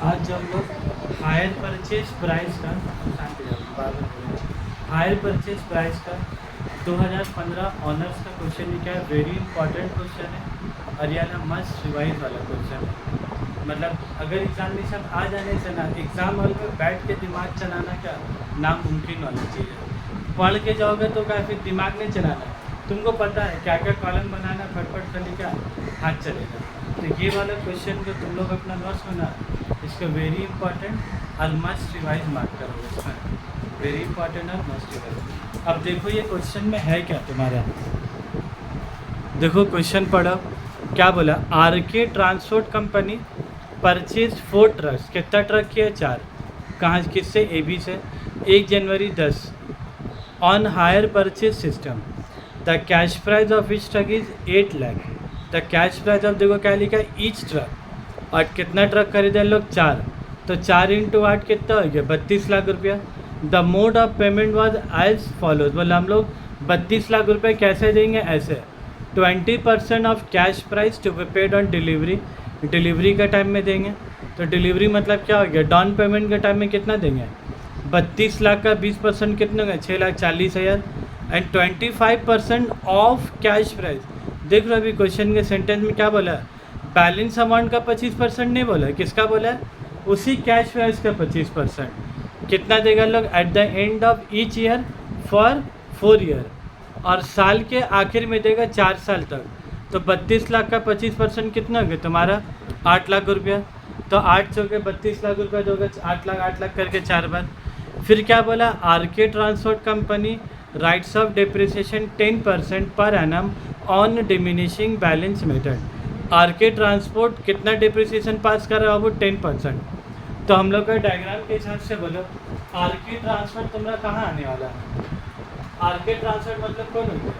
आज हम लोग हायर परचेज प्राइस का हायर परचेज प्राइस का 2015 ऑनर्स का क्वेश्चन लिखा है। वेरी इंपॉर्टेंट क्वेश्चन है और यह ना मस्ट रिवाइज वाला क्वेश्चन है। मतलब अगर एग्जामिनेशन आ जाने से ना एग्ज़ाम हॉल में बैठ के दिमाग चलाना क्या नामुमकिन वाली चीज़ है। पढ़ के जाओगे तो क्या फिर दिमाग नहीं चलाना, तुमको पता है क्या क्या कॉलम बनाना, फटफट कर क्या हाथ चलेगा। तो ये वाला क्वेश्चन जो तुम लोग अपना नोट्स बना इसका वेरी इंपॉर्टेंट और मस्ट रिवाइज मार्क करोगे इसमें, वेरी इंपॉर्टेंट और मस्ट रिवाइज। अब देखो ये क्वेश्चन में है क्या तुम्हारा, देखो क्वेश्चन पढ़ो क्या बोला। RK transport company purchase 4 trucks, कितना ट्रक किया 4, कहाँ किससे AB से 1 जनवरी 10 on hire purchase system. The cash price of each truck is 8 lakh. The cash price of देखो क्या लिखा है ईच ट्रक, और कितना ट्रक खरीदे लोग 4, तो 4 × 8 कितना हो गया 32 लाख रुपया। The mode of payment was as follows, बोला हम लोग 32 लाख रुपये कैसे देंगे, ऐसे 20% of cash price to be paid on delivery, delivery का टाइम में देंगे। तो डिलीवरी मतलब क्या हो गया, डाउन पेमेंट के टाइम में कितना देंगे 32 लाख का 20% कितने होगा 6,40,000 एंड 25% ऑफ कैश प्राइस। देख लो अभी क्वेश्चन के सेंटेंस में क्या बोला है, बैलेंस अमाउंट का 25% नहीं बोला है, किसका बोला है उसी कैश प्राइस का 25%। कितना देगा लोग at the end of each year for 4 year, और साल के आखिर में देगा 4 साल तक। तो 32 लाख का 25% कितना हो गया तुम्हारा 8 लाख रुपया। तो 8 से हो गया 32 लाख रुपया जो होगा 8 लाख करके 4 बार। फिर क्या बोला, RK transport company writes off depreciation 10% per annum on diminishing balance method. RK transport कितना डिप्रिसिएशन पास कर रहा है वो 10%। तो हम लोग का डायग्राम के हिसाब से बोलो आरके ट्रांसपोर्ट तुम्हारा कहाँ आने वाला है। आरके ट्रांसपोर्ट मतलब कौन हो गया,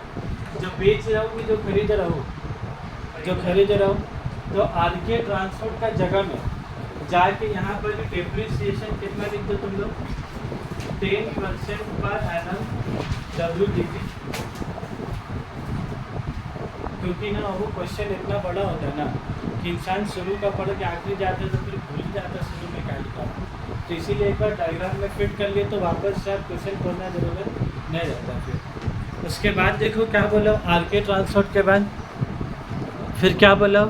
जो बेच रहा हो कि जो खरीद रहा हो, जो खरीद रहा हो। तो आरके ट्रांसपोर्ट का जगह में जाके यहाँ पर डिप्रिसिएशन कितना लिख दो तुम लोग 10% पर एनम WDP, क्योंकि ना वो क्वेश्चन इतना बड़ा होता है ना कि इंसान शुरू का पढ़ के आखिरी जाता है तो फिर भूल जाता शुरू में क्या लिखा। तो इसीलिए एक बार डायग्राम में फिट कर लिए तो वापस से आप क्वेश्चन पढ़ना जरूरत नहीं रहता। फिर उसके बाद देखो क्या बोला आरके ट्रांसपोर्ट के बाद, फिर क्या बोला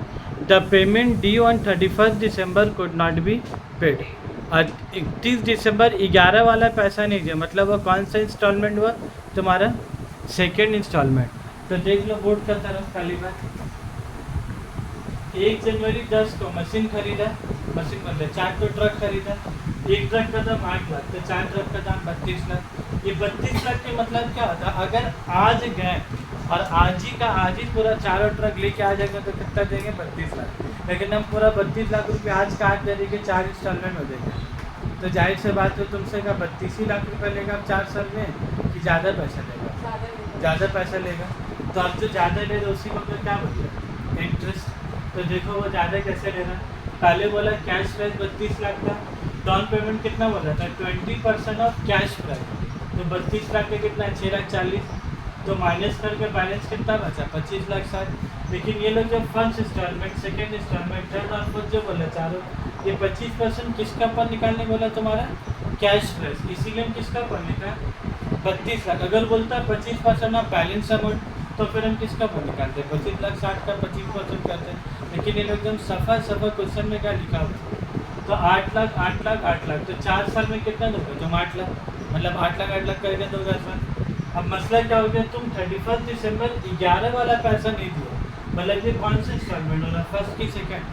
the payment due on 31 December could not be paid. और 31 दिसंबर 11 वाला पैसा नहीं दिया, मतलब वो कौन सा इंस्टॉलमेंट हुआ तुम्हारा सेकेंड इंस्टॉलमेंट। तो देख लो बोर्ड का तरफ खाली बात, 1 जनवरी 10 को मशीन खरीदा, मशीन मतलब 4 तो ट्रक खरीदा, एक ट्रक का दाम 8 लाख, तो 4 ट्रक का दाम 32 लाख। ये 32 लाख के मतलब क्या होता है, अगर आज गए और आज ही पूरा 4 ट्रक लेके आ जाएंगे तो कितना देंगे 32 लाख। लेकिन हम पूरा 32 लाख रुपये आज काट दे देंगे 4 इंस्टॉलमेंट हो जाएंगे, तो जाहिर से बात हो तुमसे का 32 ही लाख रुपये लेगा आप 4 साल में कि ज़्यादा पैसा लेगा, ज़्यादा पैसा लेगा। तो अब जो ज़्यादा ले रहे उसी वक्त क्या बोलते इंटरेस्ट। तो देखो वो ज़्यादा कैसे ले रहा है, पहले बोला कैश प्राइस 32 लाख था, डाउन पेमेंट कितना बोल रहा था 20% ऑफ कैश प्राइस, तो 32 लाख का कितना 6,40,000, तो माइनस करके बैलेंस कितना बचा 25 लाख 60। लेकिन ये लोग जब first instalment, second instalment, third और फोर्थ जो बोला चारों, ये 25% किसका पर निकालने बोला तुम्हारा कैश प्राइस, इसीलिए हम किसका पर निकाल 32 लाख। अगर बोलता है 25% ऑफ बैलेंस अमाउंट तो फिर हम किसका पर निकालते हैं 25 लाख 60 का 25% करते हैं। लेकिन ये लोग एकदम सफा क्वेश्चन में क्या लिखा हुआ, तो 8 लाख 8 लाख 8 लाख, तो 4 साल में कितना दोगे तुम 8 लाख, मतलब 8 लाख करके दोगे इसमें। अब मसला क्या हो गया, तुम 31 दिसंबर 11 वाला पैसा नहीं दिया, मतलब ये कौन सा इंस्टॉलमेंट हो रहा फर्स्ट की सेकेंड।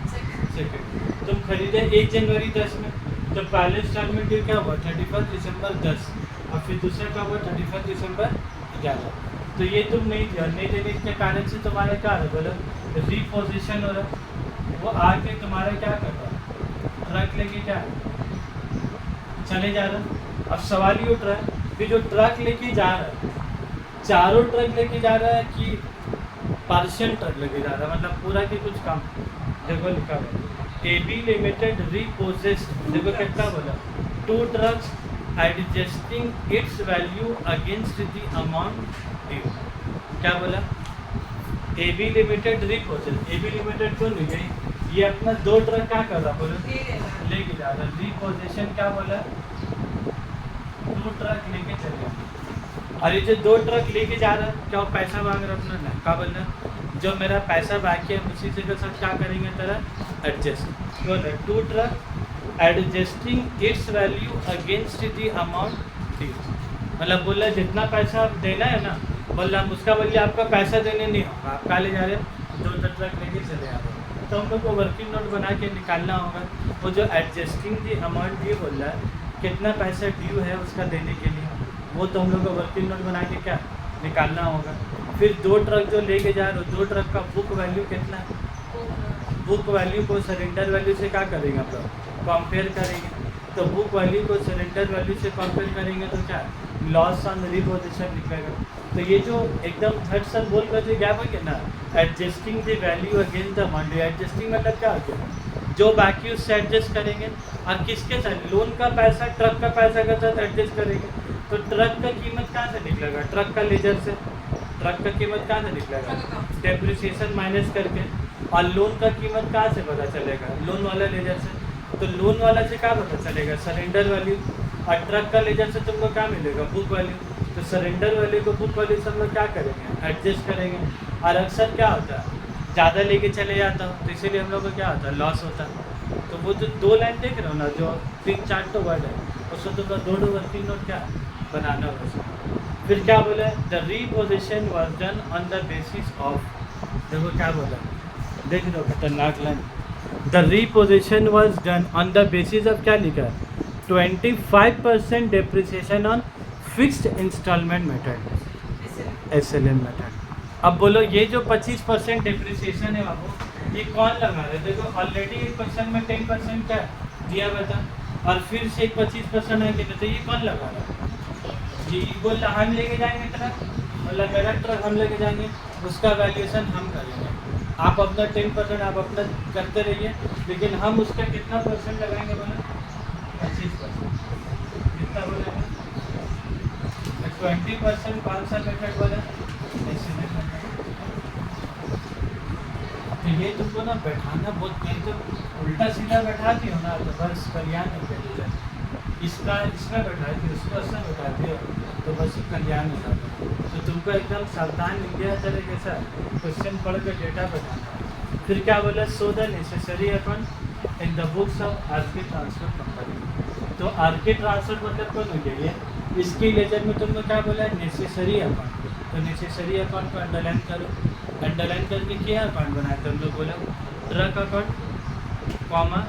तुम खरीदे 1 जनवरी 10 में, तो पहले इंस्टॉलमेंट ड्यू क्या हुआ 31 दिसंबर 10, और फिर दूसरा क्या हुआ 31 दिसंबर 11। तो ये तुम नहीं दिया, नहीं देने के कारण से तुम्हारा क्या हो रहा बोलो रिपोजिशन हो रहा, वो आके तुम्हारा क्या कर रहा ट्रक लेके क्या चले जा रहा। अब सवाल ही उठ रहा है कि जो ट्रक लेके जा रहा है चारों ट्रक लेके जा रहा है कि पार्शियल ट्रक लेके जा रहा है, मतलब पूरा की कुछ काम। देखो लिखा हुआ AB लिमिटेड रिपोजेस्ड, देखो कितना बोला 2 trucks adjusting it's value against the amount due. क्या बोला AB लिमिटेड रिपोजेस्ड, AB लिमिटेड कौन हो गई ये अपना 2 ट्रक क्या कर रहा बोलो, लेके जा रहा। रिपोजिशन क्या बोला, 2 ट्रक लेके चले गए। और ये जो 2 ट्रक लेके जा रहा है क्या वो पैसा मांग रहा अपना ना, क्या बोल रहा, जो मेरा पैसा बाकी है उसी से के साथ क्या करेंगे तेरा एडजस्ट। बोल 2 truck adjusting it's value against the amount due. मतलब बोल रहा जितना पैसा आप देना है ना, बोल रहा हम उसका बोलिए आपका पैसा देने नहीं होगा, आप कहाँ ले जा रहे हैं 2 ट्रक लेके चले आ रहे हैं। तो हम लोग को वर्किंग नोट बना के निकालना होगा। वो जो एडजस्टिंग दी अमाउंट ड्यू बोल रहा है कितना पैसा ड्यू है उसका देने के लिए, वो तो हम लोग को वर्किंग नोट बना के क्या निकालना होगा। फिर 2 ट्रक जो लेके जा रहे हो 2 ट्रक का बुक वैल्यू कितना है, बुक वैल्यू को सरेंडर वैल्यू से क्या करेंगे आप लोग कंपेयर करेंगे। तो बुक वैल्यू को सरेंडर वैल्यू से कंपेयर करेंगे तो क्या लॉस ऑन रिपोजिशन निकलेगा। तो ये जो एकदम थर्ड सर बोल कर जो गैप है ना, adjusting the value against the amount. Adjusting मतलब क्या होता है, जो बाकी उससे एडजस्ट करेंगे। और किसके साथ, लोन का पैसा ट्रक का पैसा के साथ एडजस्ट करेंगे। तो ट्रक का कीमत कहाँ से निकलेगा, ट्रक का लेजर से। ट्रक का कीमत कहाँ से निकलेगा, डेप्रिसिएशन माइनस करके। और लोन का कीमत कहाँ से पता चलेगा, लोन वाला लेजर से। तो लोन वाला से क्या पता चलेगा, सरेंडर वैल्यू। और ट्रक का लेजर से तुमको क्या मिलेगा, बुक वैल्यू। तो सरेंडर वैल्यू को बुक वैल्यू से हम लोग क्या करेंगे, एडजस्ट करेंगे। और अक्सर क्या होता है, ज़्यादा लेके चले जाता हूँ तो इसीलिए हम लोग को क्या होता है, लॉस होता है। तो वो जो 2 लाइन देख रहे हो ना, जो 3-4 तो वर्ड है, उसको तुमको 2 वर्किंग नोट क्या बनाना होगा उसको। फिर क्या बोला, the repossession was done on the basis of, देखो क्या बोला, देख लो खतरनाक line. The repossession was done on the basis of, क्या लिखा है, 25% depreciation on fixed instalment method, SLM method. अब बोलो ये जो 25% डेप्रिसिएशन है बाबू, ये कौन लगा रहा है। देखो ऑलरेडी एक क्वेश्चन में 10% क्या दिया हुआ था, और फिर से एक 25% है कि नहीं, तो ये कौन लगा रहा है, ये बोल रहा हम लेके जाएंगे ट्रक, मतलब मेरा ट्रक हम लेके जाएंगे, उसका वैल्यूएशन हम करेंगे। आप अपना 10% आप अपना करते रहिए, लेकिन हम उसका कितना परसेंट लगाएंगे, बोला 25%। कितना बोलेंगे, 20% कौन सा मेथड बोला, एस्टिमेट मेथड। तो ये तुमको ना बैठाना बहुत, कहीं तो उल्टा सीधा बैठाती हो ना तो बस कल्याण नहीं करेगा। इसका इसमें बैठाती हो, उसको ऐसा बैठाती हो तो बस कल्याण हो जाता। तो तुमको एकदम सावधान इंडिया तरीके से क्वेश्चन पढ़ कर डेटा बनाना। फिर क्या बोला, so the necessary account in the books of RK transport company. तो आरके ट्रांसपोर्ट मतलब कौन हो गया, ये इसकी लेजर में तुमने क्या बोला, नेसेसरी अकाउंट। तो नेसेसरी अकाउंट को अंडरलाइन करो, अंडरलाइन करके क्या अकाउंट बनाया तुम लोग बोला, truck account comma,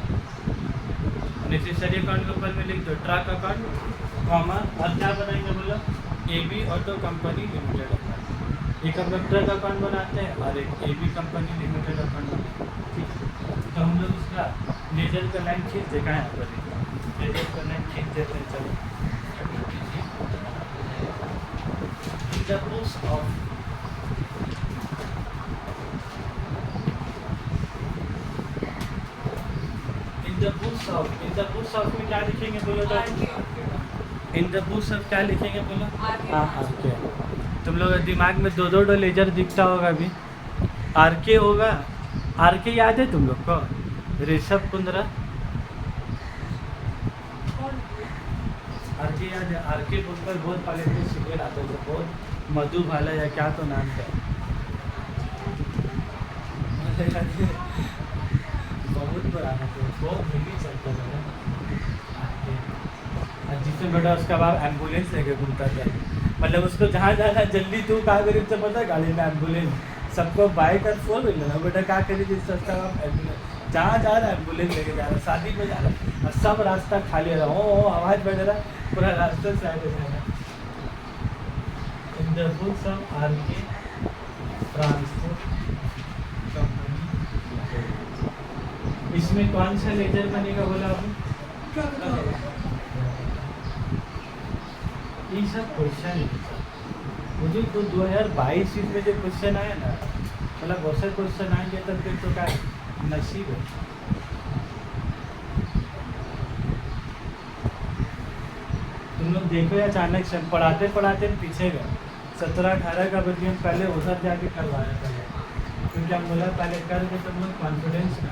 necessary account के ऊपर में लिख दो ट्रक अकाउंट कॉमा, और क्या बनाएंगे बोलो, AB auto company limited account. एक हम लोग ट्रक अकाउंट बनाते हैं और एक AB कंपनी लिमिटेड अकाउंट बनाते हैं, ठीक। तो हम लोग उसका लेजर का लाइन खींच देगा, यहाँ पर लेजर का लाइन खींच देते हैं। चलो इन the books of, in the books of में क्या लिखेंगे बोलो, तो इन द बुक्स ऑफ क्या लिखेंगे बोलो, हाँ आरके। तुम लोग दिमाग में 2-2 लेजर दिखता होगा अभी, आरके होगा। आरके याद है तुम लोग को, ऋषभ कुंद्रा, आरके याद है, आरके बुक पर बहुत पहले तो सीरियल आता था, बहुत मधु भाला या क्या तो नाम था, बहुत पुराना था, बहुत हिंदी चलता था। जिसमें बेटा उसका बाप एम्बुलेंस लेके घूमता था, मतलब उसको जहाँ जाना जल्दी, तू कहाँ करीब से पता गाड़ी में एम्बुलेंस, सबको बाइक और 4 व्हीलर ना, बेटा क्या करी जिस रास्ता आप एम्बुलेंस, जहाँ जा रहा है एम्बुलेंस लेके जा रहा है, शादी में जा रहा है और सब रास्ता खाली रहा, ओ आवाज़ बढ़ रहा है, पूरा रास्ता साइड हो रहा है। In the books of RK transport company, इसमें कौन सा लेजर बनेगा बोला आपने, ये सब क्वेश्चन मुझे तो 2022 में जो क्वेश्चन आया ना, मतलब बहुत से क्वेश्चन आएंगे तब फिर तो क्या नसीब है। तुम लोग देखो या अचानक से पढ़ाते पढ़ाते पीछे गए, 17-18 का बच्चे पहले उधर जाके करवाया पहले, क्योंकि हम बोला पहले करके तुम लोग कॉन्फिडेंस में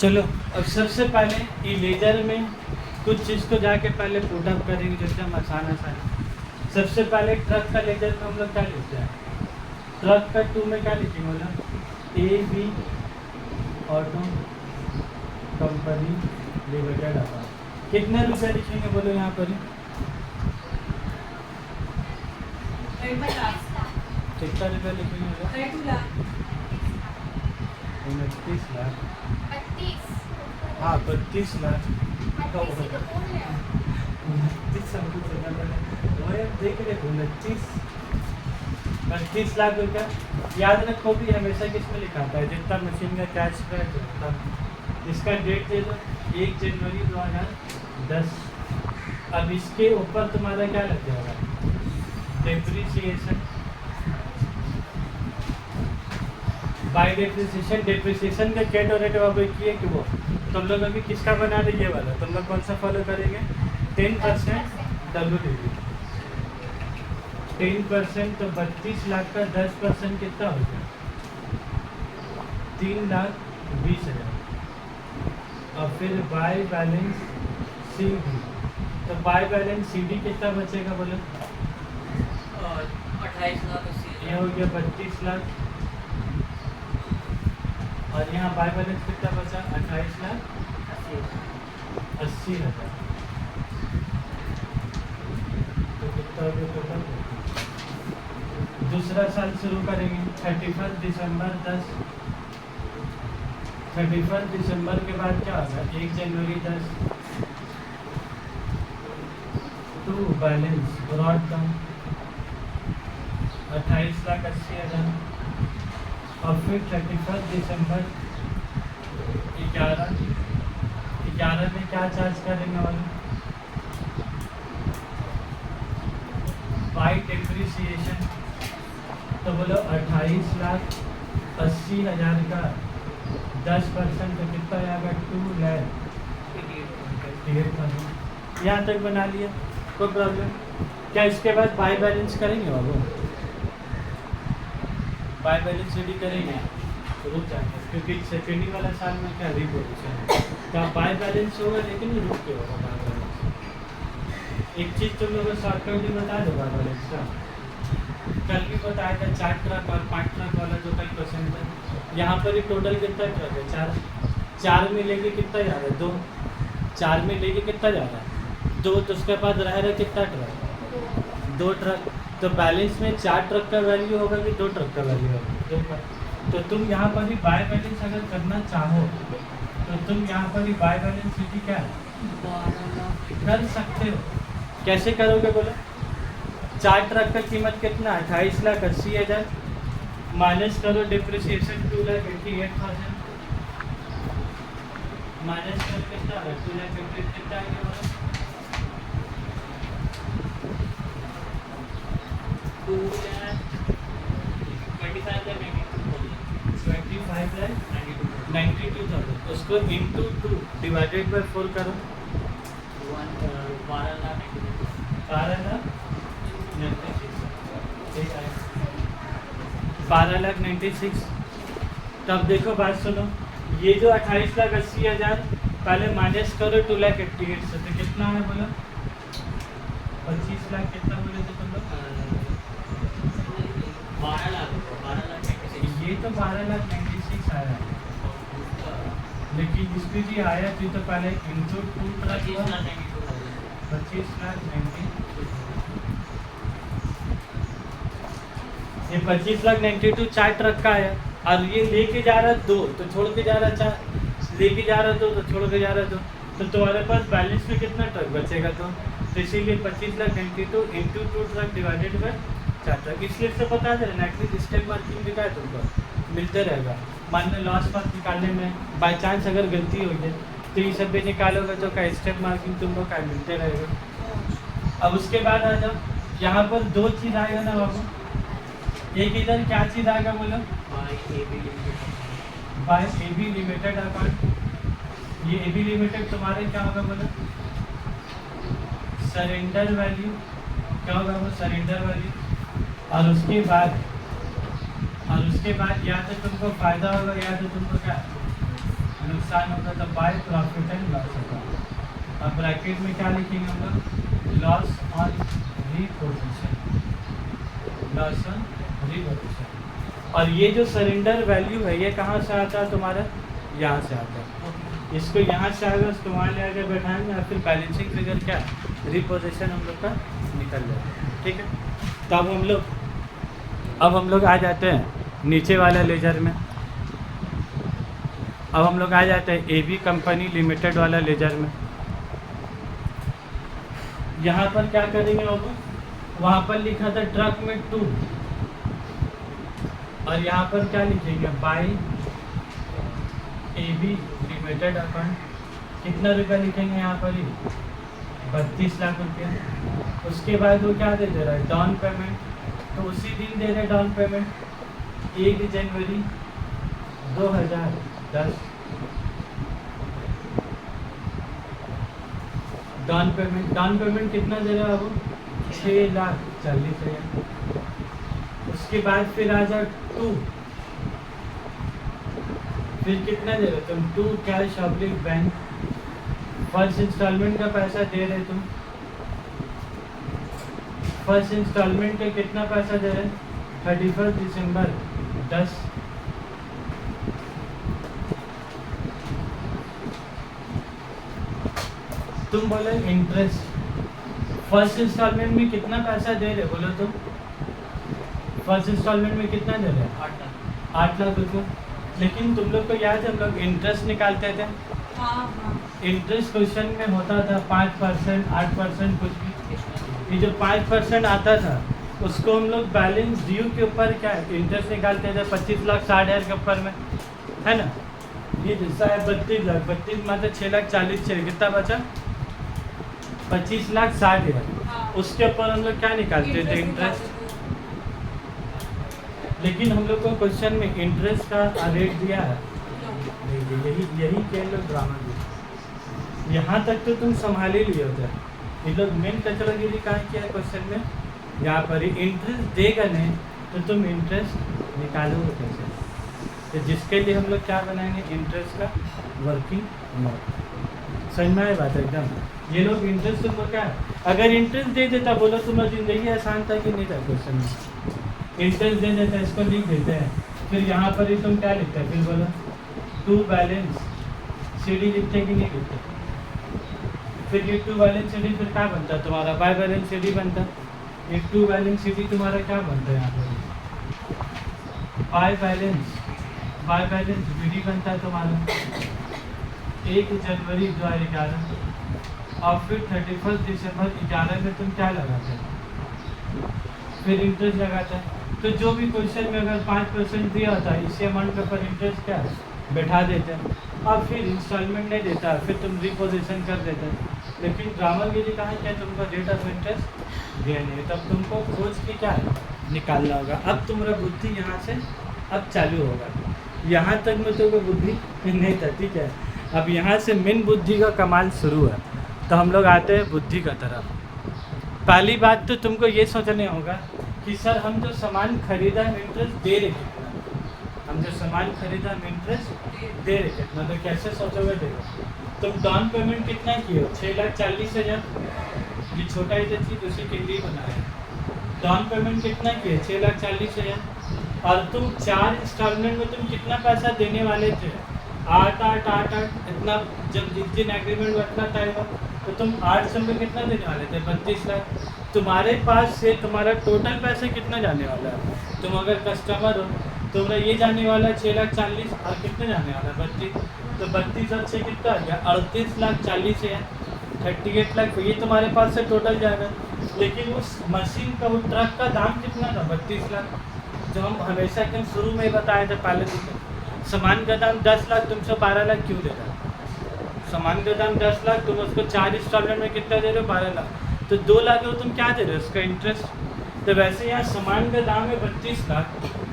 चलो अब सबसे पहले इरेजर में कुछ चीज़ को जाके पहले पुट अप करेंगे जो एकदम आसान सबसे पहले ट्रक का लेजर में हम लोग क्या लिखते हैं, ट्रक का 2 में क्या लिखेंगे बोला, AB ऑटो कंपनी लिमिटेड आता। कितने रुपये लिखेंगे बोलो यहाँ पर, कितना रुपया लिखेंगे, 29 लाख, हाँ 32 लाख, 32 लाख रुपया। याद रखो भी हमेशा किस में लिखा था, जितना मशीन का कैश क्रेडिट होता। इसका डेट दे दो 1 जनवरी 2010। अब इसके ऊपर तुम्हारा क्या लग जाएगा, डेप्रिसिएशन। बाय डेप्रिसिएशन, डेप्रिसिएशन का क्या रेट वापस किए कि वो तुम लोग अभी किसका बना रहे, ये वाला तुम लोग कौन सा फॉलो करेंगे, 10% WDV। 10% तो 32 लाख का 10% कितना हो गया, 3,20,000। और फिर बाय बैलेंस CD, तो बाय बैलेंस CD कितना बचेगा बोलो, 28 लाख 80। ये हो गया 32 लाख, और यहाँ बाय बैलेंस कितना बचा, 28 लाख 80,000। तो कितना हो गया टोटल। दूसरा साल शुरू करेंगे 31 दिसंबर 10। 31 दिसंबर के बाद क्या होगा, 1 जनवरी 10। To balance brought down 28 lakh 80,000। और फिर 31 दिसंबर 11 में क्या चार्ज करेंगे वाले, बाई डेप्रिसिएशन। तो बोलो 28 लाख 80,000 का 10% तो कितना आएगा, 2,88,000। यहाँ तक बना लिया, कोई प्रॉब्लम। क्या इसके बाद बाय बैलेंस करेंगे बाबू, बाय बैलेंस रेडी करेंगे तो रुक जाएंगे, क्योंकि सेकेंडरी वाला साल में क्या रिपोजिशन है, तो आप बाय बैलेंस होगा लेकिन रुक के होगा बाय बैलेंस। एक चीज़ तुम लोगों को शॉर्टकट भी बता दो बाय बैलेंस का, कल भी बताया था 4 ट्रक और 5 ट्रक वाला जो कल क्वेश्चन था। यहाँ पर ही टोटल कितना ट्रक है, 4 में लेके कितना जा रहा है, 2। 4 में लेके कितना जा रहा है, 2। तो उसके बाद रह रहा कितना ट्रक, 2 ट्रक। तो बैलेंस में 4 ट्रक का वैल्यू होगा कि 2 ट्रक का वैल्यू होगा, 2 का। तो तुम यहाँ पर ही बाय बैलेंस अगर करना चाहो तो तुम यहाँ पर ही बाय बैलेंस सीधी क्या कर सकते हो। कैसे करोगे बोलो, 4 ट्रक का कीमत कितना, 28,80,000 माइनस करो डिप्रिसिएशन 2,88,000 माइनस कर कितना है, 2,88,000 कितना आएगा बोलो, 25,92,000। उसको इंटू 2 डिवाइडेड बाई 4 करो, 12,96,000। तब देखो बात सुनो, ये जो 28,80,000 पहले माइनस करो 2,88,000 से, तो कितना है बोलो, 25 लाख कितना बोले थे तुम लोग, 12 लाख। ये तो 12,96,000 आया, लेकिन इसमें जी आया थी तो पहले इंटू 2 प्लस 25,90,000। ये 25,92,000 4 ट्रक का आया, और ये लेके जा रहा 2 तो छोड़ के जा रहा 4, लेके जा रहा 2 तो छोड़ के जा रहा 2, तो तुम्हारे पास बैलेंस में कितना ट्रक बचेगा, तो इसीलिए 25,92,000 into 2 truck divided by 4 truck. इसलिए से बता दे रहे एटलीस्ट स्टेप मार्किंग भी क्या है तुमको मिलते रहेगा। मान लो लॉस पास निकालने में बाई चांस अगर गलती हो गई तो ये सब भी निकालोगे तो क्या स्टेप मार्किंग तुमको क्या मिलते रहेगा। अब उसके बाद आ जाओ, यहाँ पर 2 चीज़ आएगा ना बाबू, एक इधर क्या चीज़ आएगा बोलो, बाय AB लिमिटेड अकाउंट। ये AB लिमिटेड तुम्हारे क्या होगा बोलो, सरेंडर वैल्यू, क्या होगा वो सरेंडर वैल्यू। और उसके बाद या तो तुमको फायदा होगा या तो तुमको क्या नुकसान होगा तो बाय प्रॉफिट एंड लॉस होगा। अब ब्रैकेट में क्या लिखेंगे हम लोग, loss on reposition, loss on reposition. और ये जो सरेंडर वैल्यू है ये कहाँ से आता है तुम्हारा, यहाँ से आता है। इसको यहाँ से आएगा, उसको वहाँ ले आकर बैठाएंगे और फिर बैलेंसिंग फिगर क्या रिपोजिशन हम लोग का निकल जाएगा। ठीक है, तो अब हम लोग आ जाते हैं नीचे वाले लेजर में। अब हम लोग आ जाते हैं एबी कंपनी लिमिटेड वाला लेजर में। यहाँ पर क्या करेंगे हम, वहाँ पर लिखा था ट्रक में 2, और यहाँ पर क्या लिखेंगे, बाय एबी लिमिटेड अकाउंट। कितना रुपया लिखेंगे यहाँ पर ही, 32 लाख रुपया। उसके बाद वो क्या दे रहा है, डाउन पेमेंट, तो उसी दिन दे रहे डाउन पेमेंट 1 जनवरी 2010। डाउन पेमेंट कितना दे रहा है वो, 6,40,000। उसके बाद फिर आ जाओ 2, फिर कितना दे रहे तुम, 2 cash oblique bank. First instalment का पैसा दे रहे तुम, फर्स्ट इंस्टॉलमेंट का कितना पैसा दे रहे, 31 दिसंबर 10। तुम बोले इंटरेस्ट, फर्स्ट इंस्टॉलमेंट में कितना पैसा दे रहे, बोलो तुम फर्स्ट इंस्टॉलमेंट में कितना दे रहे, 8 लाख रुपये। लेकिन तुम लोग को याद है हम लोग इंटरेस्ट निकालते थे, इंटरेस्ट क्वेश्चन में होता था 5%, 8%, कुछ भी। ये जो 5% आता था उसको हम लोग बैलेंस ड्यू के ऊपर क्या इंटरेस्ट निकालते थे, 25,60,000 के ऊपर में, है ना। ये हिस्सा है 32 लाख, 32 मतलब 6,40,000, कितना बचा, 25,60,000। उसके ऊपर हम लोग क्या निकालते थे, इंटरेस्ट। लेकिन हम लोग को क्वेश्चन में इंटरेस्ट का रेट दिया है, यही के लोग ड्रामा दिया। यहाँ तक तो तुम संभाल ही लिए होते, ये लोग मेन कचरागिरी कहाँ किया है क्वेश्चन में, यहाँ पर ही इंटरेस्ट देगा नहीं तो तुम इंटरेस्ट निकालोगे कैसे। तो जिसके लिए हम लोग क्या बनाएंगे, इंटरेस्ट का वर्किंग नोट। समझ में आए बात एकदम। ये लोग इंटरेस्ट तुमको क्या है, अगर इंटरेस्ट दे देता बोलो तुम्हारी जिंदगी आसान था कि नहीं था, क्वेश्चन में इंटरेस्ट दे देता, इसको लिख देते हैं। फिर यहाँ पर ही तुम क्या लिखते हैं, फिर बोलो 2 बैलेंस सीडी लिखते कि नहीं लिखते। फिर ये 2 बैलेंस सीडी फिर क्या बनता है तुम्हारा, बाय बैलेंस सीडी बनता। ये 2 बैलेंस सीडी तुम्हारा क्या बनता है यहाँ पर, बाय बैलेंस बीडी बनता है तुम्हारा 1 जनवरी 2011। और फिर 31 दिसंबर 11 में तुम क्या लगाते हैं, फिर इंटरेस्ट लगाता है। तो जो भी क्वेश्चन में अगर 5% दिया होता है इसी अमाउंट के ऊपर इंटरेस्ट क्या बैठा देते हैं, और फिर इंस्टॉलमेंट नहीं देता फिर तुम रिपोजिशन कर देते हैं। लेकिन ड्रामागिरी कहाँ क्या, तुमको रेट ऑफ इंटरेस्ट दिया नहीं, तब तुमको खोज के क्या है निकालना होगा। अब तुम्हारा बुद्धि यहाँ से अब चालू होगा, यहाँ तक में तुमको बुद्धि नहीं था, ठीक है। अब यहाँ से मेन बुद्धि का कमाल शुरू है। तो हम लोग आते हैं बुद्धि का तरफ। पहली बात तो तुमको ये सोचने होगा कि सर हम जो सामान खरीदा है इंटरेस्ट दे रहे कितना, हम जो सामान खरीदा हम इंटरेस्ट दे रहे कितना। तो कैसे सोचोगे, देखो तुम डाउन पेमेंट कितना किए हो, 6,40,000। ये छोटा ही तो चीज़ उसी के लिए बनाया। डाउन पेमेंट कितना किए, 6,40,000। और तुम 4 इंस्टॉलमेंट में तुम कितना पैसा देने वाले थे, 8 इतना। जब जिस दिन एग्रीमेंट बैठना था तो तुम 8 में कितना देने वाले थे, 32 लाख। तुम्हारे पास से तुम्हारा टोटल पैसा कितना जाने वाला है, तुम अगर कस्टमर हो तुम्हारा ये जाने वाला है 6,40,000, और कितने जाने वाला है 32। तो 32 और 6 कितना आ गया, 38,40,000, 38 लाख। ये तुम्हारे पास से टोटल जाएगा। लेकिन उस मशीन का, वो ट्रक का दाम कितना था, 32 लाख। जो हम हमेशा एकदम शुरू में ही बताए थे पहले दिन, सामान का दाम 10 लाख, तुमसे 12 लाख क्यों दे रहा है। सामान का दाम 10 लाख, तुम उसको 4 इंस्टॉलमेंट में कितना दे रहे हो, 12 लाख। तो 2 लाख हो तुम क्या दे रहे हो, उसका इंटरेस्ट। तो वैसे यहाँ सामान का दाम है 32 लाख,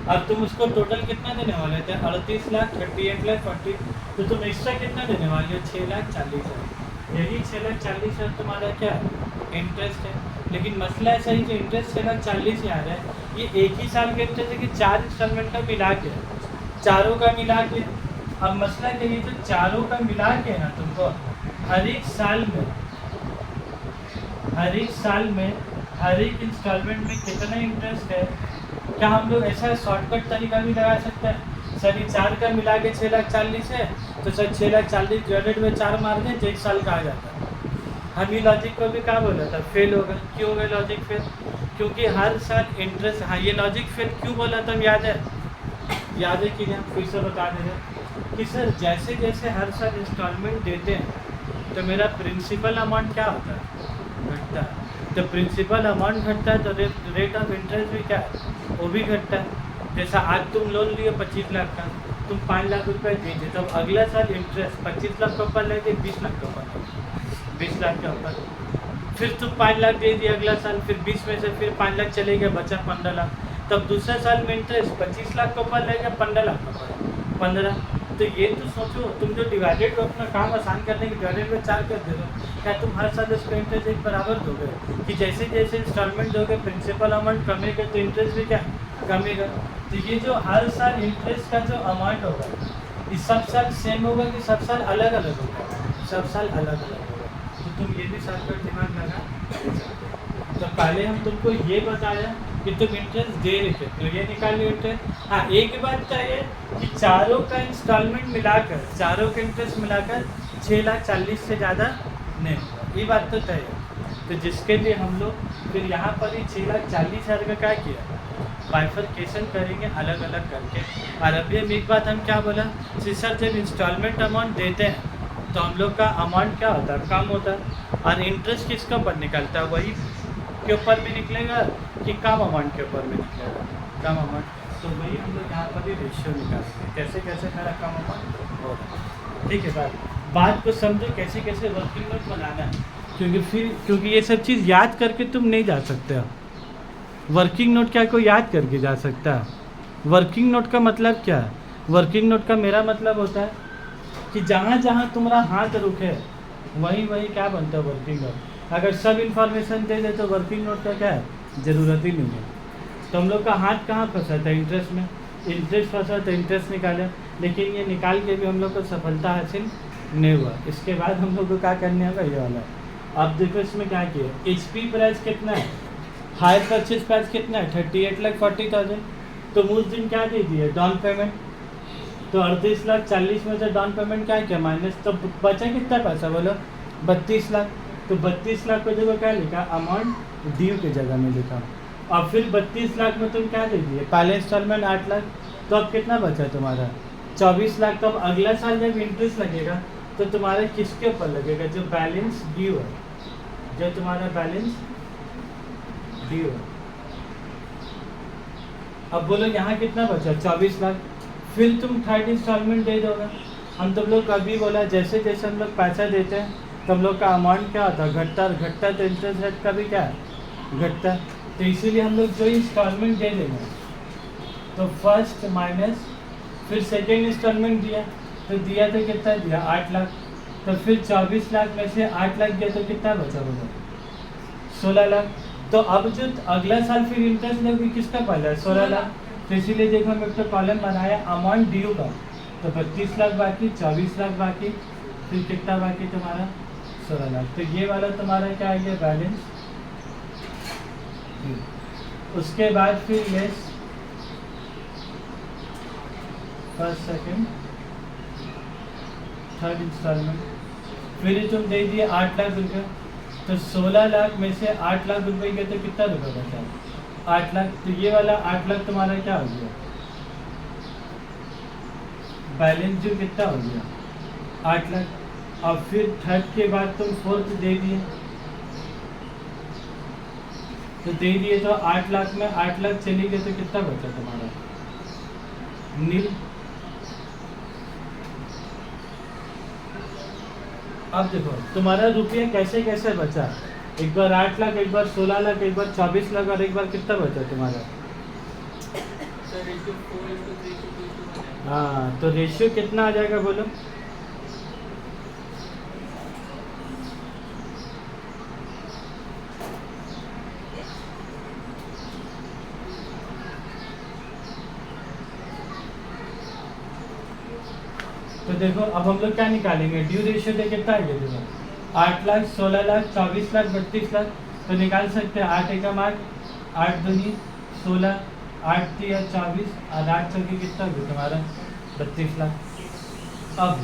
अब तुम उसको टोटल कितना देने वाले थे, 38 लाख, 38 लाख 40। तो तुम एक्स्ट्रा कितना देने वाले हो, 6,40,000। यही 6,40,000 तुम्हारा क्या इंटरेस्ट है। लेकिन मसला ऐसा ही कि इंटरेस्ट 6,40,000 आ रहा है, ये एक ही साल का इंटरेस्ट है कि 4 इंस्टॉलमेंट का मिला के, चारों का मिला के अब मसला क्या, ये जो चारों का मिला के ना तुमको हर एक साल में हर एक इंस्टॉलमेंट में कितना इंटरेस्ट है, क्या हम लोग ऐसा शॉर्टकट तरीका भी लगा सकते हैं? सर ये 4 का मिला के 6,40,000 है, तो सर 6,40,000 डिवाइडेड में 4 मार दें तो 1 साल का आ जाता है। हम ये लॉजिक को भी क्या बोला था, फेल होगा। क्यों हो गया लॉजिक फेल? क्योंकि हर साल इंटरेस्ट, हाँ ये लॉजिक फेल क्यों बोला था, याद है कि नहीं? हम फिर से बता दे रहे कि सर जैसे जैसे हर साल इंस्टॉलमेंट देते हैं तो मेरा प्रिंसिपल अमाउंट क्या होता है, घटता है। तो प्रिंसिपल अमाउंट घटता है तो रेट ऑफ इंटरेस्ट भी क्या है, वो भी घटता है। जैसा आज तुम लोन लिए 25 लाख का, तुम 5 लाख रुपये दीजिए, तब अगला साल इंटरेस्ट 25 लाख के ऊपर लेके 20 लाख के ऊपर, 20 लाख के ऊपर। फिर तुम 5 लाख दे दिए अगला साल, फिर 20 में से फिर 5 लाख चले गए, बचा 15 लाख। तब दूसरा साल में इंटरेस्ट 25 लाख के ऊपर लेके 15 लाख के ऊपर, 15। तो ये तो सोचो, तुम जो डिवाइडेड को अपना काम आसान करने की डिवाइडेड में 4 कर दे दो, क्या तुम हर साल उसका इंटरेस्ट एक बराबर दोगे? कि जैसे जैसे इंस्टॉलमेंट दोगे प्रिंसिपल अमाउंट कमेगा तो इंटरेस्ट भी क्या कमेगा। तो ये जो हर साल इंटरेस्ट का जो अमाउंट होगा, ये सब साल सेम होगा कि सब साल अलग अलग होगा? सब साल अलग अलग होगा। तो तुम ये भी साल पर दिमाग लगा। तो पहले हम तुमको ये बताया कि तुम इंटरेस्ट दे रहे थे, तो ये निकाल लो इंटरेस्ट। हाँ एक बात क्या है कि चारों का इंस्टॉलमेंट मिलाकर, चारों का इंटरेस्ट मिलाकर 6,40,000 से ज़्यादा नहीं होगा, ये बात तो तय है। तो जिसके लिए हम लोग फिर यहाँ पर ही 6,40,000 का क्या किया, बाइफरकेशन करेंगे अलग अलग करके। और अभी हम एक बात हम क्या बोला कि सर जब इंस्टॉलमेंट अमाउंट देते हैं तो हम लोग का अमाउंट क्या होता है, कम होता है। और इंटरेस्ट किसके ऊपर निकलता है, वही के ऊपर भी निकलेगा कि कम अमाउंट के ऊपर भी निकलेगा, कम अमाउंट। तो वही हम लोग यहाँ पर भी रेशियो निकालते हैं, कैसे कैसे मेरा कम अमाउंट होगा। ठीक है, बात को समझो कैसे कैसे वर्किंग नोट बनाना है, क्योंकि ये सब चीज़ याद करके तुम नहीं जा सकते हो। वर्किंग नोट क्या कोई याद करके जा सकता है? वर्किंग नोट का मतलब क्या है? वर्किंग नोट का मेरा मतलब होता है कि जहाँ जहाँ तुम्हारा हाथ रुके वहीं वहीं क्या बनता है वर्किंग नोट। अगर सब इन्फॉर्मेशन दे दे तो वर्किंग नोट का क्या है, ज़रूरत ही नहीं है। तो हम लोग का हाथ कहाँ फंसा था, इंटरेस्ट में। इंटरेस्ट फंसा तो इंटरेस्ट निकाले, लेकिन ये निकाल के भी हम लोग को सफलता हासिल नहीं हुआ। इसके बाद हम लोग को क्या करने होगा, ये वाला। अब देखो इसमें क्या किया, HP प्राइस कितना है, हायर परचेज प्राइस कितना है, 38,40,000। तो उस दिन क्या दे दिए, डाउन पेमेंट। तो 38,40,000 में से डाउन पेमेंट क्या किया, माइनस। तो बचा कितना पैसा बोलो, 32 लाख। तो 32 लाख को जगह क्या लिखा, अमाउंट ड्यू की जगह में लिखा। और फिर 32 लाख में तुम क्या दे दिए, पहले इंस्टॉलमेंट 8 लाख। तो अब कितना बचा तुम्हारा, 24 लाख। तो अब अगला साल जब इंटरेस्ट लगेगा तो तुम्हारा किसके ऊपर लगेगा, जो बैलेंस ड्यू है, जो तुम्हारा बैलेंस ड्यू है। अब बोलो यहाँ कितना बचा, 24 लाख। फिर तुम थर्ड इंस्टॉलमेंट दे दोगे। हम तुम लोग कभी बोला जैसे जैसे हम लोग पैसा देते हैं तब लोग का अमाउंट क्या होता है, घटता तो इंटरेस्ट रेट का भी क्या है, घटता। तो इसीलिए हम लोग जो इंस्टॉलमेंट दे देंगे तो फर्स्ट माइनस, फिर सेकेंड इंस्टॉलमेंट दिया तो कितना दिया, 8 लाख। तो फिर 24 लाख में से 8 लाख दिया तो कितना बचा बोलो, 16 लाख। तो अब जो अगला साल फिर इंटरेस्ट लोगे किसका पहला है, 16 लाख। तो इसीलिए देखो हम एक तो कॉलम बनाया अमाउंट ड्यू का, तो 32 लाख बाकी, 24 लाख बाकी, फिर कितना बाकी तुम्हारा, 16 लाख। तो ये वाला तुम्हारा क्या आ गया, बैलेंस। उसके बाद फिर less first second third instalment, फिर तुम दे दिए 8 लाख रुपये। तो 16 लाख में से 8 लाख रुपए के तो कितना रुपये बचा, 8 लाख। तो ये वाला 8 लाख तुम्हारा क्या हो गया, बैलेंस जो कितना हो गया, 8 लाख। और फिर थर्ड के बाद तुम फोर्थ दे दिए, तो दे दिए तो 8 लाख में 8 लाख चली गए तो कितना बचा तुम्हारा, नील। अब देखो तुम्हारा रुपया कैसे कैसे बचा, एक बार 8 लाख, एक बार 16 लाख, एक बार 24 लाख, और एक बार कितना बचा तुम्हारा। हाँ, तो रेशियो कितना आ जाएगा बोलो, तो देखो अब हम लोग क्या निकालेंगे, ड्यू रेशियो दे कितना है देखो 8 लाख 16 लाख 24 लाख 32 लाख, तो निकाल सकते हैं 8 एकम 8 8 दूनी 16 8 3 24 और 8 चौकी कितना हो गया तुम्हारा 32 लाख। अब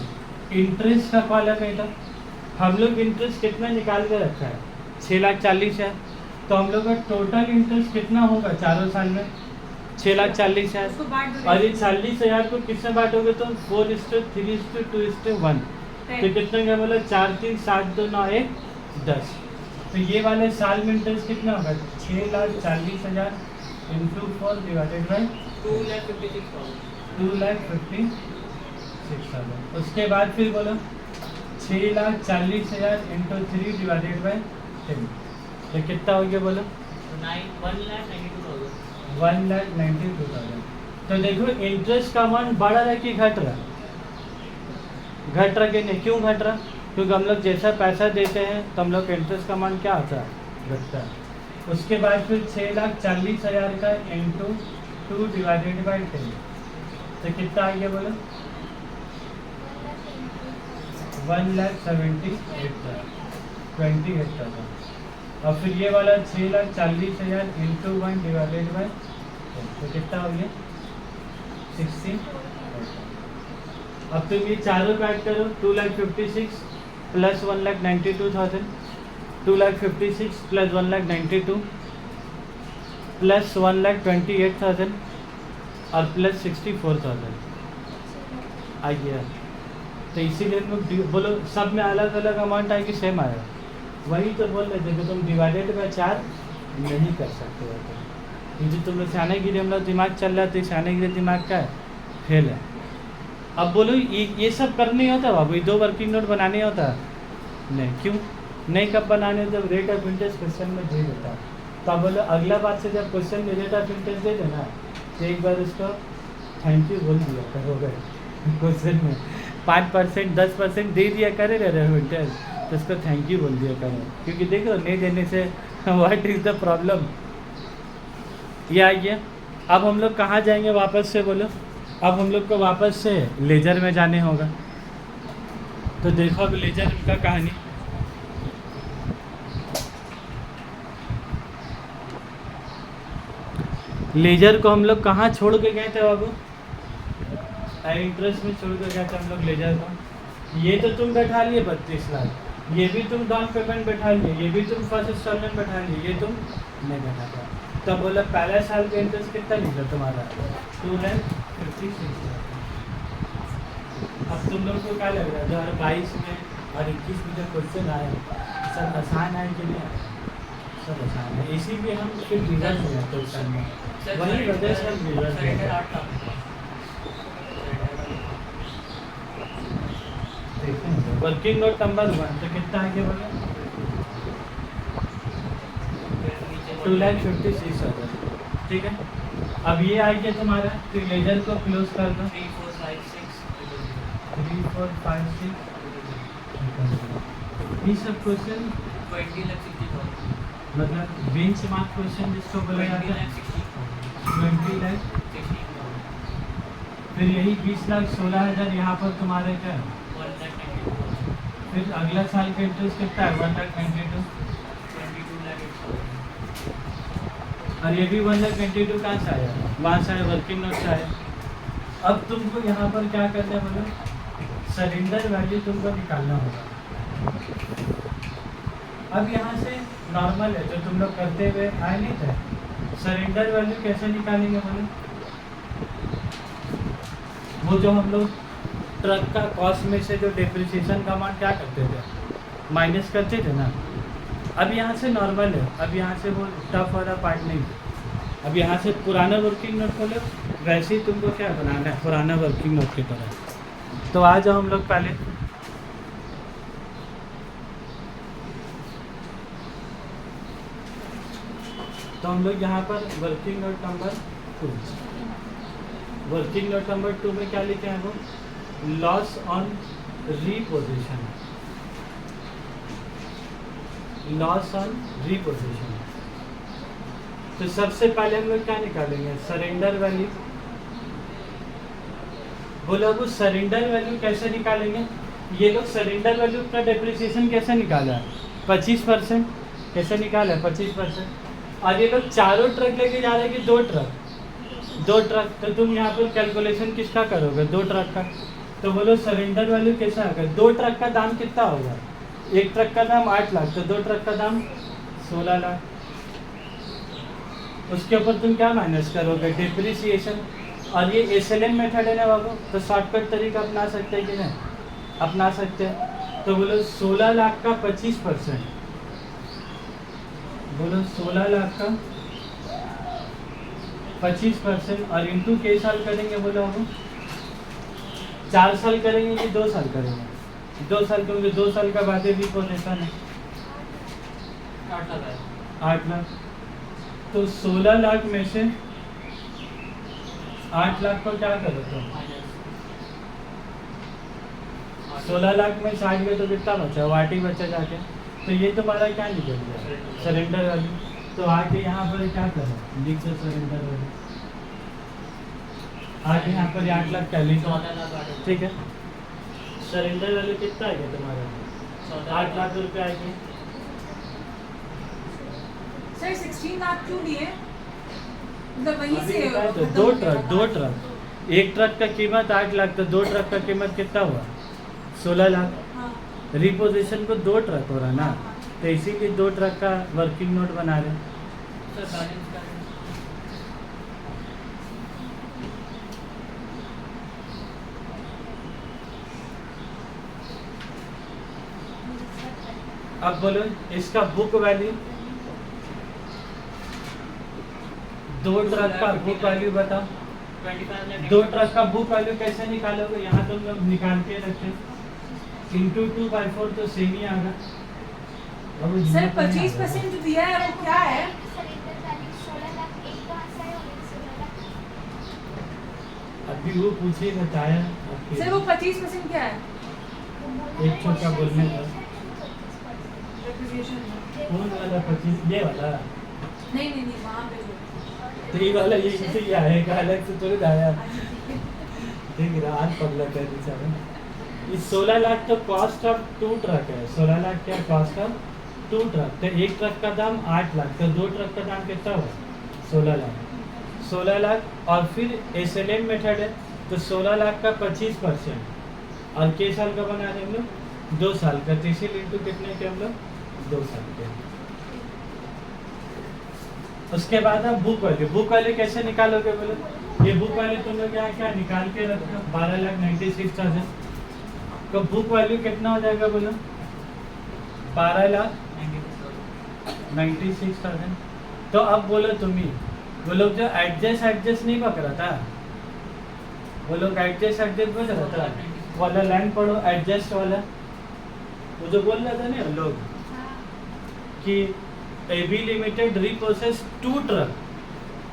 इंटरेस्ट का कॉलम है था, हम लोग इंटरेस्ट कितना निकाल के रखा है 6,40,000 है, तो हम लोग का टोटल इंटरेस्ट कितना होगा चारों साल में 6,40,000 उसको बांट दो। और ये 40,000 को किससे बांटोगे तो 4:3:2:1, तो कितना क्या बोला 4 3 7 2 9 1 10, तो ये वाले साल में इंटरेस्ट कितना होगा 6,40,000 इंटू 4 डिवाइडेड बाई 2,56,000। उसके बाद फिर बोलो 6,40,000 इंटू 3 डिवाइडेड बाई 10, तो कितना हो गया बोलो 1,92,000। तो देखो इंटरेस्ट का अमाउंट बढ़ रहा है कि घट रहा, घट रहा कि नहीं, क्यों घट रहा, क्योंकि हम लोग जैसा पैसा देते हैं तो हम लोग का इंटरेस्ट का अमाउंट क्या होता है घटता है। उसके बाद फिर 6,40,000 का इंटू 2 डिवाइडेड बाई 10, तो कितना आ गया बोलो 1,78,000। और फिर ये वाला 6,40,000 इंटू 1 डिवाइडेड बाई, तो कितना हो गया 16। अब तुम ये चारों का ऐड करो 2,56,000 प्लस 1,92,000, 2,56,000 प्लस 1,92,000 प्लस 1,28,000 और प्लस 64,000 आ गया। तो इसीलिए हम लोग बोलो सब में अलग अलग अमाउंट आएगी सेम आएगा, वही तो बोल रहे थे कि तुम डिवाइडेड बाय 4 नहीं कर सकते हो, तो जो तुम लोग सियाने गिरे हम लोग दिमाग चल रहा है तो सियाने गिरे दिमाग का है फेल है। अब बोलो ये सब करने होता है बाबू, ये 2 वर्किंग नोट बनाने होता है नहीं, क्यों नहीं, कब बनाने जब रेट ऑफ इंटरेस्ट क्वेश्चन में दे देता है, तो अब बोलो अगला बात से जब क्वेश्चन में रेट ऑफ इंटरेस्ट दे देना तो एक बार उसको थैंक यू बोल दिया करो गए क्वेश्चन में 5% 10% दे दिया करे रेट ऑफ इंटरेस्ट, तो उसको थैंक यू बोल दिया करो, क्योंकि देखो नहीं देने से व्हाट इज़ द प्रॉब्लम। ये आइए अब हम लोग कहाँ जाएंगे वापस से बोलो, अब हम लोग को वापस से लेजर में जाने होगा। तो देखो अब लेजर का कहानी, लेजर को हम लोग कहाँ छोड़ के गए थे बाबू, इंटरेस्ट में छोड़ के गए थे हम लोग लेजर को। ये तो तुम बैठा लिए 32 लाख, ये भी तुम डाउन पेमेंट बैठा लिए, ये भी तुम फर्स्ट इंस्टॉलमेंट बैठा लिए, ये तुम नहीं बैठा था। तब बोला पहला साल का इंटरेस्ट कितना निकला तुम्हारा 2,56,000। अब तुम लोग को क्या लग रहा है 2022 में और 21 में जो क्वेश्चन आए सब आसान है कि नहीं आए, सब आसान है, इसीलिए हम फिर रिजल्ट हो जाते हैं क्वेश्चन में, वही वजह से हम रिजल्ट वर्किंग नोट नंबर 1 तो कितना आगे बोले 2,56,000, ठीक है। अब ये आ गया तुम्हारा, तो लेजर को क्लोज कर दो 3 4 5 6 ये सब क्वेश्चन 20,60,000 मतलब बेंच मार्क क्वेश्चन जिसको बोला जाता है 20 लाख, फिर यही 20,16,000 यहाँ पर तुम्हारे क्या है, फिर अगला साल का इंटरेस्ट कितना है 1,92,000 और ये भी 1,92,000 कहाँ से आया, वहाँ से आया वर्किंग नोट से आया। अब तुमको यहाँ पर क्या करना है बोलो, सरेंडर वैल्यू तुमको निकालना होगा। अब यहाँ से नॉर्मल है जो तुम लोग करते हुए आए नहीं थे, सरेंडर वैल्यू कैसे निकालेंगे बोलो, वो जो हम लोग ट्रक का कॉस्ट में से जो डिप्रिसिएशन का अमाउंट क्या करते थे माइनस करते थे ना। अब यहाँ से नॉर्मल है, अब यहाँ से वो टफ वाला पार्ट नहीं, अब यहाँ से पुराना वर्किंग नोट खोलो, वैसे ही तुमको क्या बनाना है पुराना वर्किंग नोट की तरह। तो आ जाओ हम लोग पहले तो हम लोग यहाँ पर working note number 2, working note number 2 में क्या लिखे हैं वो, loss on reposition, loss on reposition. तो सबसे पहले हम लोग क्या निकालेंगे, सरेंडर वैल्यू बोलो अब सरेंडर वैल्यू कैसे निकालेंगे? ये लोग सरेंडर वैल्यू का डिप्रिसिएशन कैसे निकाला है? 25%। कैसे निकाला है? 25%। और ये लोग चारों ट्रक लेके जा रहे हैं कि 2 ट्रक? 2 ट्रक। तो तुम यहाँ पर कैलकुलेशन किसका करोगे? 2 ट्रक का। तो बोलो सरेंडर वैल्यू कैसा होगा? 2 ट्रक का दाम कितना होगा? एक ट्रक का दाम 8 लाख, तो 2 ट्रक का दाम 16 लाख। उसके ऊपर तुम क्या माइनस करोगे? डिप्रिसिएशन। और ये एसएलएम मेथड है ना बाबू, तो शॉर्टकट तरीका अपना सकते हैं कि नहीं? अपना सकते हैं। तो बोलो 16 लाख का 25%, बोलो 16 लाख का 25% और इंटू के साल करेंगे? बोलो बाबू 4 साल करेंगे कि 2 साल करेंगे? 2 साल, क्योंकि 2 साल का बाद रिपोजिशन है 8 लाख है। 8 लाख। तो 16 लाख में से 8 लाख को क्या करो तुम? 16 लाख में 60 गए तो कितना बचा? 8 ही बचा जाके। तो ये तुम्हारा क्या निकल गया? Surrender value. तो आगे यहाँ पर क्या करो? लिख दो सरेंडर वैल्यू। आगे यहाँ पर 8 लाख क्या लिखो? 14 लाख 8 ठीक है। सरेंडर वैल्यू कितना आएगा तुम्हारा? 8 लाख रुपये आएगी। सर 16 लाख क्यों लिए? मतलब वहीं अभी से बताया तो खत्म 2 हो गया ट्रक, था। 2 ट्रक। एक ट्रक का कीमत 8 लाख, तो 2 ट्रक का कीमत कितना हुआ? 16 लाख। हाँ। रिपोजिशन को 2 ट्रक हो रहा ना, तो इसीलिए 2 ट्रक का वर्किंग नोट बना रहे हैं। सर बैलेंस का अब बोलो इसका बुक वैल्यू, 2 ट्रक का बुक वैल्यू बताओ। 25 लाख 2 ट्रक का बुक वैल्यू कैसे निकालोगे? यहाँ तुम लोग निकाल के रखे इंटू 2/4 तो सेम ही आएगा। अब वो सर हिम्मत नहीं आ रहा 25% जो दिया है वो क्या है? अभी वो पूछे बताया आपके सर वो 25% क्या है? एक छोटा बोलने का। Depreciation में। कौन वाला 25? ये वाला? नहीं नहीं नहीं वहाँ पे जो तो ये वाला ये इसे ही आएगा, अलग से थोड़ी आया। ठीक है, आज पगला कर दी साहब। ये 16 लाख तो कॉस्ट ऑफ 2 ट्रक है। 16 लाख क्या कॉस्ट ऑफ 2 ट्रक? तो एक ट्रक का दाम 8 लाख, तो 2 ट्रक का दाम कितना हुआ? 16 लाख। 16 लाख और फिर एसएलएम मेथड है, तो 16 लाख का 25% और के साल का बना रहे हम लोग? 2 साल का। तो इसीलिए इंटू कितने के हम लोग? 2 साल के। उसके बाद आप बुक वैल्यू, बुक वैल्यू कैसे निकालोगे बोलो? ये बुक वैल्यू तुम लोग यहाँ क्या निकाल के रखो? 12,96,000। तो बुक वैल्यू कितना हो जाएगा बोलो? 12,96,000। तो अब बोलो तुम ही, वो लोग जो एडजस्ट नहीं पकड़ा था, वो लोग एडजस्ट बोल रहा था वाला लाइन पढ़ो, एडजस्ट वाला। वो जो बोल रहा था ना लोग कि AB limited reprocess 2 truck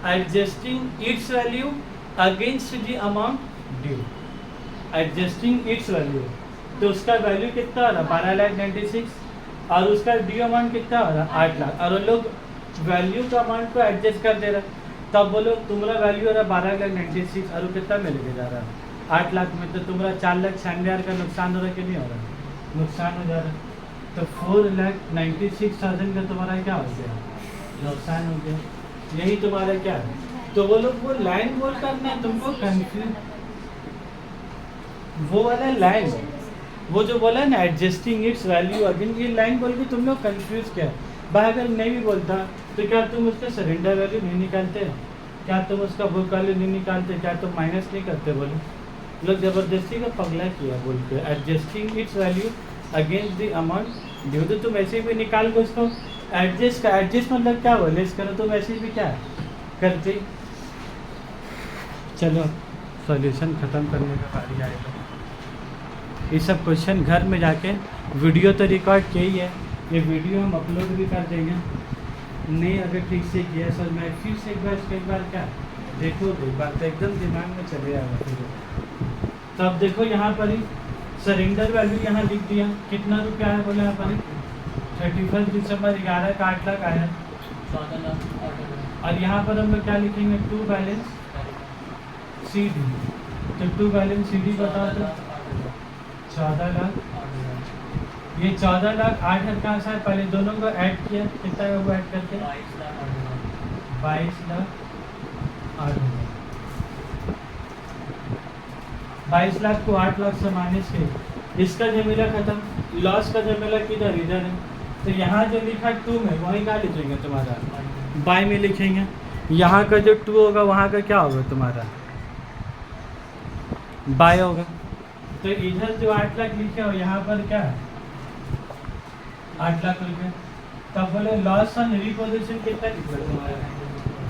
adjusting it's value against the amount due. Adjusting it's value, तो उसका वैल्यू कितना हो रहा? 12,96,000 और उसका ड्यू अमाउंट कितना हो रहा? 8 लाख। और वो लोग वैल्यू का अमाउंट को एडजस्ट कर दे रहा। तब बोलो तुम्हारा वैल्यू हो रहा 12,96,000 और वो कितना मिल के जा रहा? 8 लाख में। तो तुम्हारा 4,96,000 का नुकसान हो रहा कि नहीं हो रहा? नुकसान हो जा रहा। तो 4,96,000 का तुम्हारा क्या हो गया? नुकसान हो गया। यही तुम्हारा क्या है? तो वो लोग वो लाइन बोल करना तुमको कंफ्यूज, वो वाला लाइन, वो जो बोला ना एडजस्टिंग इट्स वैल्यू अगेन, ये लाइन बोल के तुम लोग कंफ्यूज क्या? भाई अगर नहीं भी बोलता तो क्या तुम उसका सरेंडर वैल्यू नहीं निकालते? क्या तुम उसका बुक वैल्यू नहीं निकालते? क्या तुम माइनस नहीं करते? बोलो लोग ज़बरदस्ती का पगला किया बोल के adjusting it's value against the amount due. तो तुम ऐसे भी निकाल के उसको एडजस्ट का, एडजस्ट मतलब क्या बोले इसका? तुम ऐसे भी क्या करते? चलो सॉल्यूशन ख़त्म करने का बारी आएगा। ये सब क्वेश्चन घर में जाके वीडियो तो रिकॉर्ड किया ही है, ये वीडियो हम अपलोड भी कर देंगे। नहीं अगर ठीक से किया सर, मैं फिर से एक बार क्या देखो, एक बार तो एकदम दिमाग में चले आएगा फिर। तो अब देखो यहाँ पर ही सरेंडर वैल्यू यहाँ लिख दिया, कितना रुपया है बोले यहाँ पर? 31 दिसंबर 11 का 8 लाख आया। 14 लाख 8 और यहाँ पर हम लोग क्या लिखेंगे? To balance CD। तो 2 बैलेंस CD बताओ तो 14 लाख। ये 14 लाख 8 कहाँ से आए? पहले दोनों को ऐड किया, कितना है वो ऐड करके? 22 लाख 8 हजार। 22 लाख को 8 लाख से माइनस किए, इसका जमेला खत्म। लॉस का जमेला किधर? इधर है। तो यहाँ जो लिखा 2 में वहीं का लिखेंगे तुम्हारा, बाय में लिखेंगे। यहाँ का जो 2 होगा वहाँ का क्या होगा तुम्हारा? बाय होगा। तो इधर जो 8 लाख लिखे हो यहाँ पर क्या है? 8 लाख लिखे। तब बोले लॉस ऑन रिपोजिशन कितना लिखा तुम्हारा?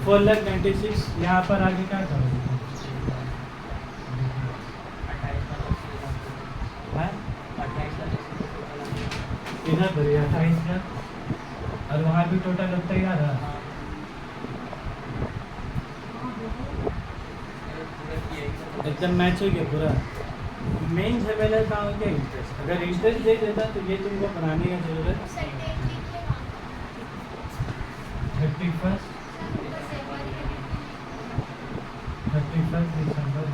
4,96,000। यहाँ पर आगे क्या करोगे? इधर भरिए 28 लाख, और वहाँ भी टोटल उतना ही आ रहा है। एकदम मैच हो गया पूरा। मेन झमेला कहाँ हो गया? इंटरेस्ट। अगर इंटरेस्ट दे देता तो ये तुमको बनाने की जरूरत। 31 दिसंबर।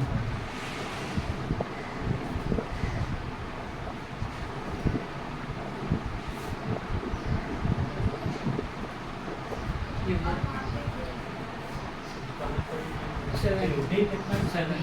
डेट कितना? 7।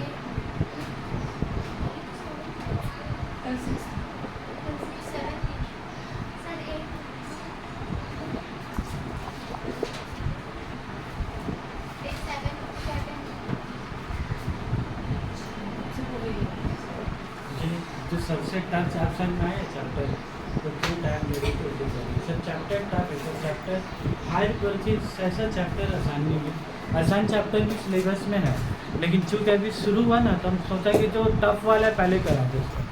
जो सबसे टफ ऑप्शन में है चैप्टर, तो क्यों टाइम ले रही तो सब चैप्टर टफ है। सब चैप्टर हर कोई चीज़ ऐसा चैप्टर आसान नहीं है। आसान चैप्टर भी सिलेबस में है, लेकिन चूँकि अभी शुरू हुआ ना तो हम सोचा कि जो टफ वाला है पहले करा दे उसको,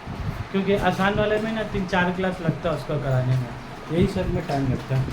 क्योंकि आसान वाले में ना 3-4 क्लास लगता है उसको कराने में, यही सब में टाइम लगता है।